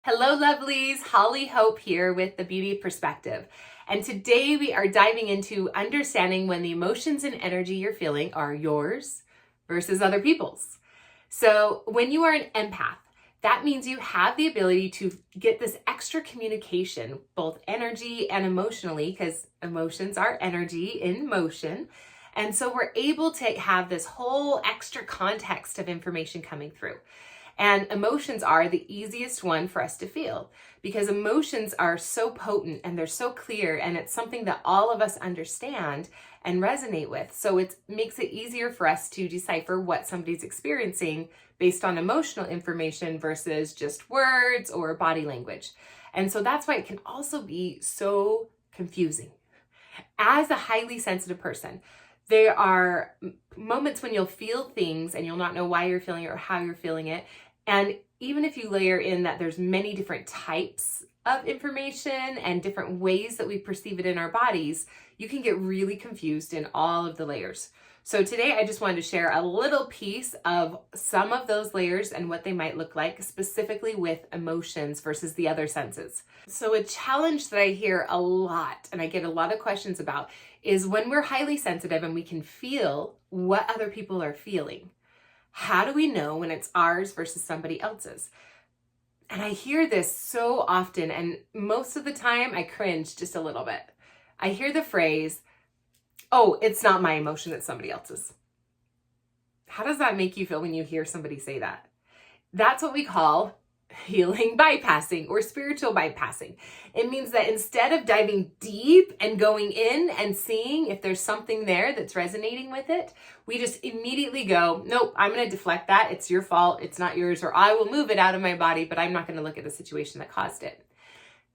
Hello lovelies, Hollie Hope here with the Beauty Perspective. And today we are diving into understanding when the emotions and energy you're feeling are yours versus other people's. So when you are an empath, that means you have the ability to get this extra communication, both energy and emotionally, because emotions are energy in motion. And so we're able to have this whole extra context of information coming through. And emotions are the easiest one for us to feel because emotions are so potent and they're so clear, and it's something that all of us understand and resonate with. So it makes it easier for us to decipher what somebody's experiencing based on emotional information versus just words or body language. And so that's why it can also be so confusing. As a highly sensitive person, there are moments when you'll feel things and you'll not know why you're feeling it or how you're feeling it. And even if you layer in that there's many different types of information and different ways that we perceive it in our bodies, you can get really confused in all of the layers. So today I just wanted to share a little piece of some of those layers and what they might look like, specifically with emotions versus the other senses. So a challenge that I hear a lot and I get a lot of questions about is when we're highly sensitive and we can feel what other people are feeling. How do we know when it's ours versus somebody else's? And I hear this so often, and most of the time I cringe just a little bit. I hear the phrase, "Oh, it's not my emotion, it's somebody else's." How does that make you feel when you hear somebody say that? That's what we call healing bypassing or spiritual bypassing. It means that instead of diving deep and going in and seeing if there's something there that's resonating with it, we just immediately go, nope, I'm going to deflect that. It's your fault. It's not yours. Or I will move it out of my body, but I'm not going to look at the situation that caused it.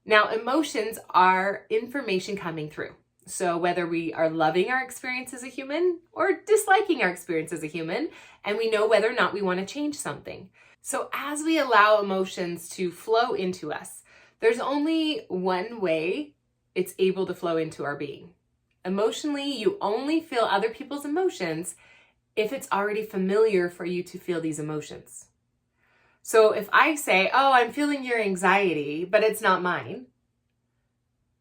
Now, emotions are information coming through. So whether we are loving our experience as a human or disliking our experience as a human, and we know whether or not we want to change something. So as we allow emotions to flow into us, there's only one way it's able to flow into our being. Emotionally, you only feel other people's emotions if it's already familiar for you to feel these emotions. So if I say, "Oh, I'm feeling your anxiety, but it's not mine,"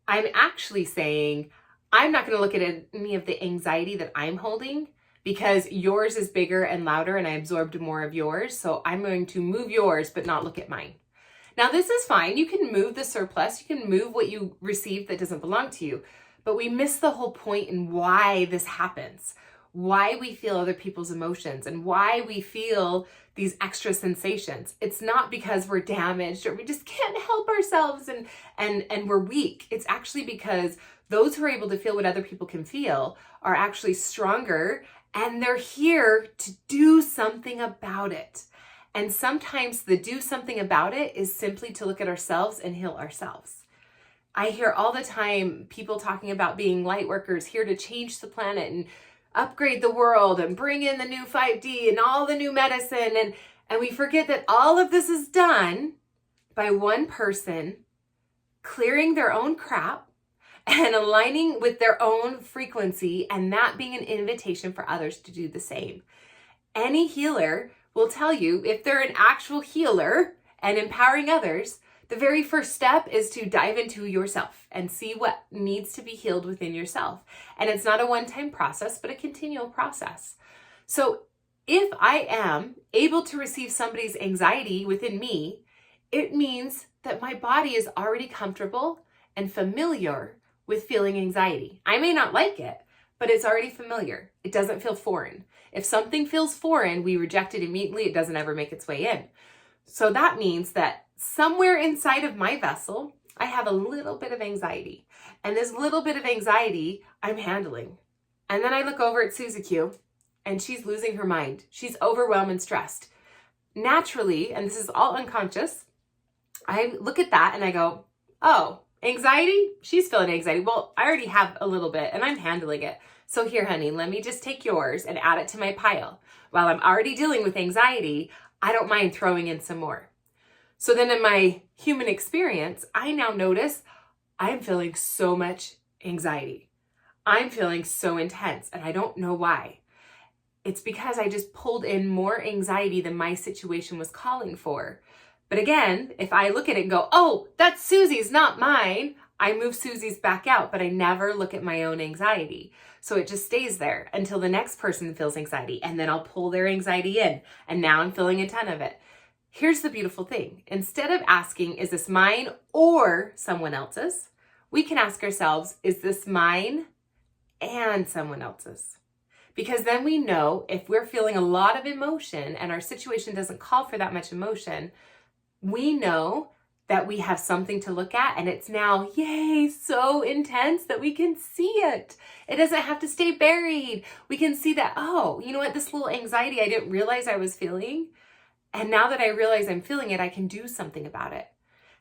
I'm actually saying, I'm not going to look at any of the anxiety that I'm holding because yours is bigger and louder and I absorbed more of yours. So I'm going to move yours, but not look at mine. Now, this is fine. You can move the surplus. You can move what you received that doesn't belong to you. But we miss the whole point in why this happens, why we feel other people's emotions and why we feel these extra sensations. It's not because we're damaged or we just can't help ourselves and we're weak. It's actually because those who are able to feel what other people can feel are actually stronger, and they're here to do something about it. And sometimes the do something about it is simply to look at ourselves and heal ourselves. I hear all the time people talking about being light workers here to change the planet and upgrade the world and bring in the new 5D and all the new medicine. And we forget that all of this is done by one person clearing their own crap and aligning with their own frequency, and that being an invitation for others to do the same. Any healer will tell you, if they're an actual healer and empowering others, the very first step is to dive into yourself and see what needs to be healed within yourself. And it's not a one-time process, but a continual process. So if I am able to receive somebody's anxiety within me, it means that my body is already comfortable and familiar with feeling anxiety. I may not like it, but it's already familiar. It doesn't feel foreign. If something feels foreign, we reject it immediately. It doesn't ever make its way in. So that means that somewhere inside of my vessel, I have a little bit of anxiety. And this little bit of anxiety, I'm handling. And then I look over at Susie Q, and she's losing her mind. She's overwhelmed and stressed. Naturally, and this is all unconscious, I look at that and I go, oh, anxiety? She's feeling anxiety. Well, I already have a little bit and I'm handling it. So here, honey, let me just take yours and add it to my pile. While I'm already dealing with anxiety, I don't mind throwing in some more. So then in my human experience, I now notice I'm feeling so much anxiety. I'm feeling so intense and I don't know why. It's because I just pulled in more anxiety than my situation was calling for. But again, if I look at it and go, oh, that's Susie's, not mine, I move Susie's back out, but I never look at my own anxiety. So it just stays there until the next person feels anxiety, and then I'll pull their anxiety in, and now I'm feeling a ton of it. Here's the beautiful thing. Instead of asking, is this mine or someone else's? We can ask ourselves, is this mine and someone else's? Because then we know if we're feeling a lot of emotion and our situation doesn't call for that much emotion, we know that we have something to look at, and it's now, yay, so intense that we can see it. It doesn't have to stay buried. We can see that, oh, you know what, this little anxiety I didn't realize I was feeling, and now that I realize I'm feeling it, I can do something about it.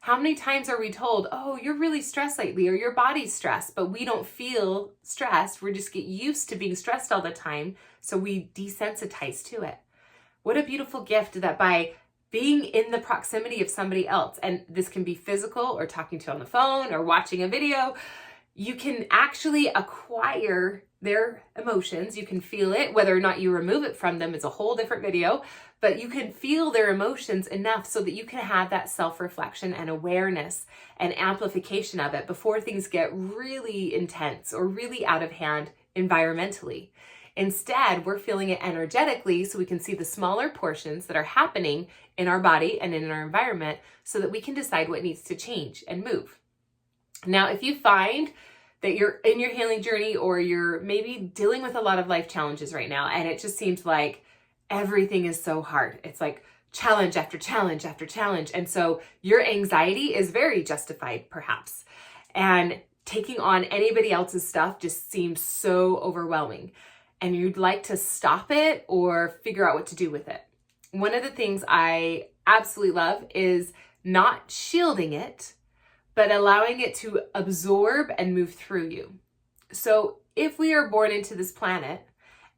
How many times are we told, oh, you're really stressed lately, or your body's stressed, but we don't feel stressed. We just get used to being stressed all the time, so we desensitize to it. What a beautiful gift that by being in the proximity of somebody else, and this can be physical or talking to on the phone or watching a video, you can actually acquire their emotions. You can feel it. Whether or not you remove it from them is a whole different video, but you can feel their emotions enough so that you can have that self-reflection and awareness and amplification of it before things get really intense or really out of hand environmentally. Instead, we're feeling it energetically so we can see the smaller portions that are happening in our body and in our environment so that we can decide what needs to change and move. Now, if you find that you're in your healing journey or you're maybe dealing with a lot of life challenges right now and it just seems like everything is so hard, it's like challenge after challenge after challenge, and so your anxiety is very justified perhaps, and taking on anybody else's stuff just seems so overwhelming, and you'd like to stop it or figure out what to do with it. One of the things I absolutely love is not shielding it, but allowing it to absorb and move through you. So if we are born into this planet,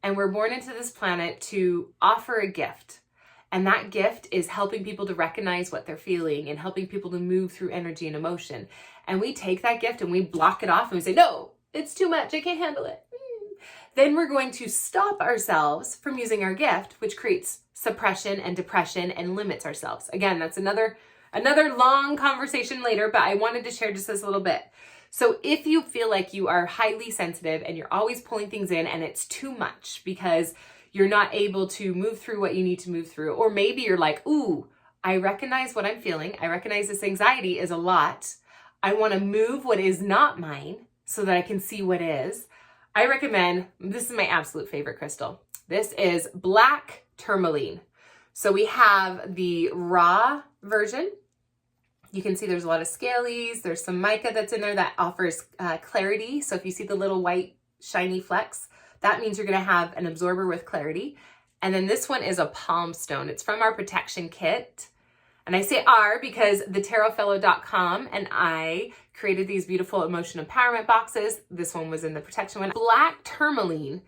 and we're born into this planet to offer a gift, and that gift is helping people to recognize what they're feeling and helping people to move through energy and emotion, and we take that gift and we block it off and we say, no, it's too much, I can't handle it. Then we're going to stop ourselves from using our gift, which creates suppression and depression and limits ourselves. Again, that's another long conversation later, but I wanted to share just this little bit. So if you feel like you are highly sensitive and you're always pulling things in and it's too much because you're not able to move through what you need to move through, or maybe you're like, ooh, I recognize what I'm feeling. I recognize this anxiety is a lot. I want to move what is not mine so that I can see what is. I recommend, this is my absolute favorite crystal. This is black tourmaline. So we have the raw version. You can see there's a lot of scalies. There's some mica that's in there that offers clarity. So if you see the little white shiny flecks, that means you're going to have an absorber with clarity. And then this one is a palm stone. It's from our protection kit. And I say our because thetarotfellow.com and I created these beautiful emotion empowerment boxes. This one was in the protection one. Black tourmaline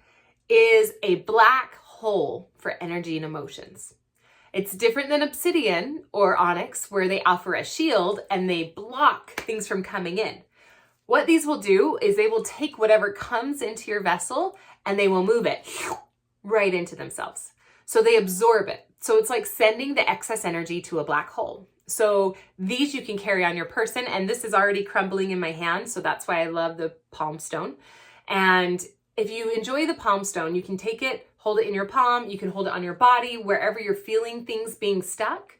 is a black hole for energy and emotions. It's different than obsidian or onyx, where they offer a shield and they block things from coming in. What these will do is they will take whatever comes into your vessel and they will move it right into themselves. So they absorb it. So it's like sending the excess energy to a black hole. So these you can carry on your person, and this is already crumbling in my hand, so that's why I love the palm stone. And if you enjoy the palm stone, you can take it, hold it in your palm, you can hold it on your body, wherever you're feeling things being stuck.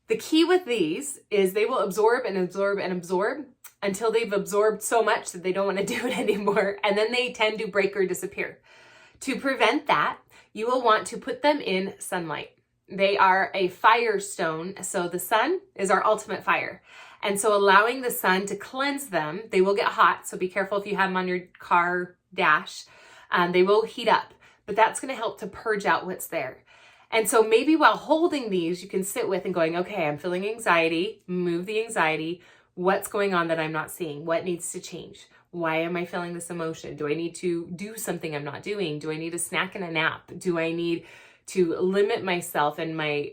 The key with these is they will absorb and absorb and absorb until they've absorbed so much that they don't want to do it anymore, and then they tend to break or disappear. To prevent that, you will want to put them in sunlight. They are a fire stone, so the sun is our ultimate fire. And so allowing the sun to cleanse them, they will get hot, so be careful if you have them on your car dash. They will heat up, but that's going to help to purge out what's there. And so maybe while holding these, you can sit with and going, okay, I'm feeling anxiety, move the anxiety. What's going on that I'm not seeing? What needs to change? Why am I feeling this emotion? Do I need to do something I'm not doing? Do I need a snack and a nap? Do I need to limit myself and my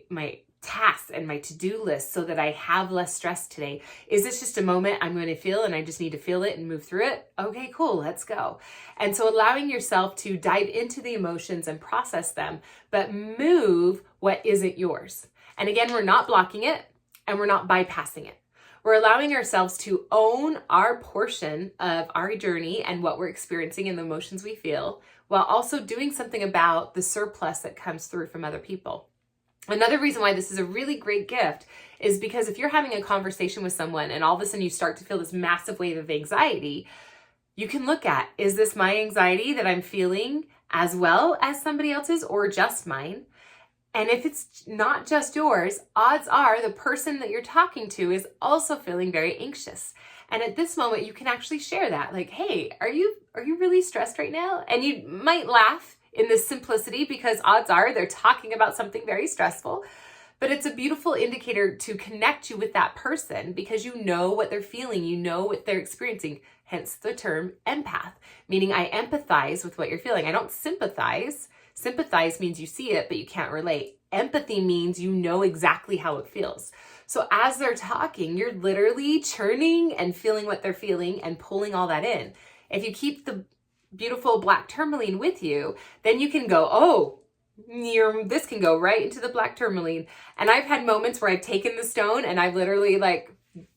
tasks and my to-do list so that I have less stress today? Is this just a moment I'm going to feel and I just need to feel it and move through it? Okay, cool, let's go. And so allowing yourself to dive into the emotions and process them, but move what isn't yours. And again, we're not blocking it. and we're not bypassing it. We're allowing ourselves to own our portion of our journey and what we're experiencing and the emotions we feel, while also doing something about the surplus that comes through from other people. Another reason why this is a really great gift is because if you're having a conversation with someone and all of a sudden you start to feel this massive wave of anxiety, you can look at, is this my anxiety that I'm feeling as well as somebody else's or just mine? And if it's not just yours, odds are the person that you're talking to is also feeling very anxious. And at this moment, you can actually share that. Like, hey, are you really stressed right now? And you might laugh in this simplicity because odds are they're talking about something very stressful. But it's a beautiful indicator to connect you with that person because you know what they're feeling, you know what they're experiencing. Hence the term empath, meaning I empathize with what you're feeling. I don't sympathize. Sympathize means you see it, but you can't relate. Empathy means you know exactly how it feels. So as they're talking, you're literally churning and feeling what they're feeling and pulling all that in. If you keep the beautiful black tourmaline with you, then you can go, oh, this can go right into the black tourmaline. And I've had moments where I've taken the stone and I've literally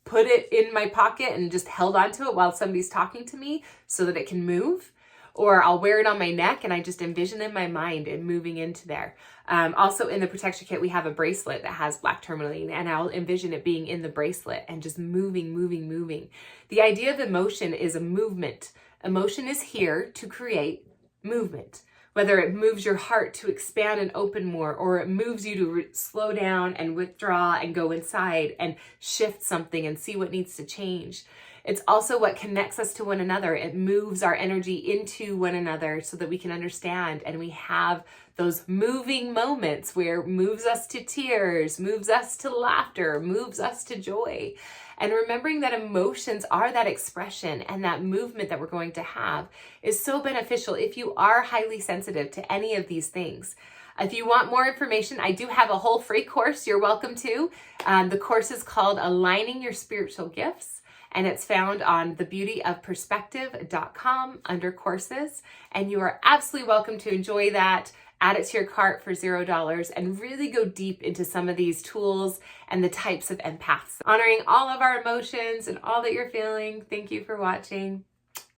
put it in my pocket and just held onto it while somebody's talking to me so that it can move. Or I'll wear it on my neck and I just envision in my mind it moving into there. Also in the protection kit, we have a bracelet that has black tourmaline and I'll envision it being in the bracelet and just moving, moving, moving. The idea of emotion is a movement. Emotion is here to create movement. Whether it moves your heart to expand and open more, or it moves you to slow down and withdraw and go inside and shift something and see what needs to change. It's also what connects us to one another. It moves our energy into one another so that we can understand and we have those moving moments where it moves us to tears, moves us to laughter, moves us to joy. And remembering that emotions are that expression and that movement that we're going to have is so beneficial if you are highly sensitive to any of these things. If you want more information, I do have a whole free course you're welcome to. The course is called Aligning Your Spiritual Gifts. And it's found on thebeautyofperspective.com under courses. And you are absolutely welcome to enjoy that, add it to your cart for $0, and really go deep into some of these tools and the types of empaths. Honoring all of our emotions and all that you're feeling. Thank you for watching.